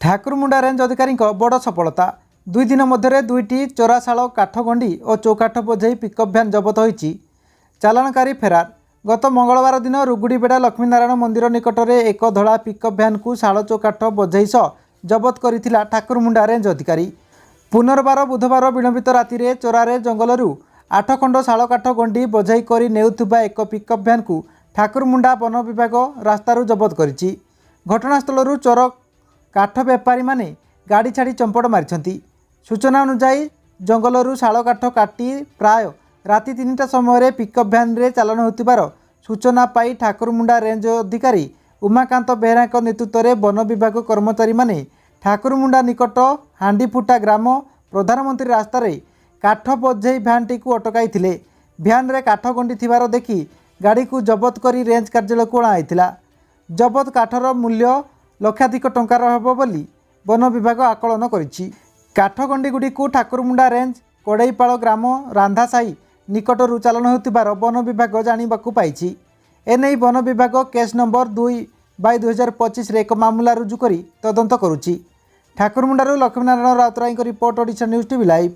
Thakurmunda range ଅଧିକାରୀ ବଡ଼ ସଫଳତା। 2 दिन मध्य 2टी चोराशाल काठगंडी और चौकाठ बोझे पिकअप भ्यान जबत होती। चालाणकारी फेरार। गत मंगलवार दिन रुगुड़ीबेड़ा लक्ष्मीनारायण मंदिर निकट में एक धला पिकअप भ्यान को शाल चौकाठ बोझे सह जबत करथिला ठाकुरमुंडा रेंज अधिकारी। पुनर्बार बुधवार विलंबित राति चोरारे जंगलरू 8 खंड शाल काठ गंडी बोझाई कर नेउथुबा एक पिकअप भ्यान को ठाकुरमुंडा वन विभाग रास्तारू जबत करिछि। घटनास्थल चोर काठ बेपारी माने गाड़ी छाड़ी चंपड़ मारिछंती। सूचना अनुसार जंगलरू शाल काठ काटी प्राय राति 3टा समय पिकअप भ्यान रे चालन होतिबार सूचना पाई ठाकुरमुंडा रेंज अधिकारी उमाकांत बेहरा नेतृत्व में वन विभाग कर्मचारी माने ठाकुरमुंडा निकट हांडीफुटा ग्राम प्रधानमंत्री रास्तार काठ बोझे भ्यानटी को अटकाई थिले। भ्यान रे काठ गंडी थिबार देखि गाड़ी को जबत करी रेंज कार्यालय को अणाइथिला। जबत काठर मूल्य लक्षाधिक टंकार हेबो बोली वन विभाग आकलन करिछि। काठ गंडी गुडी को ठाकुरमुंडा रेंज कड़ईपाल ग्राम रांधासाही निकटरू चालन होतिबार वन विभाग जानिबाकू पाइछि। एने वन विभाग केस नंबर 2/2025 एक मामला रुजु करी तदंत करुछि। ठाकुरमुंडारू Laxminarayan Routray report Odisha news TV live.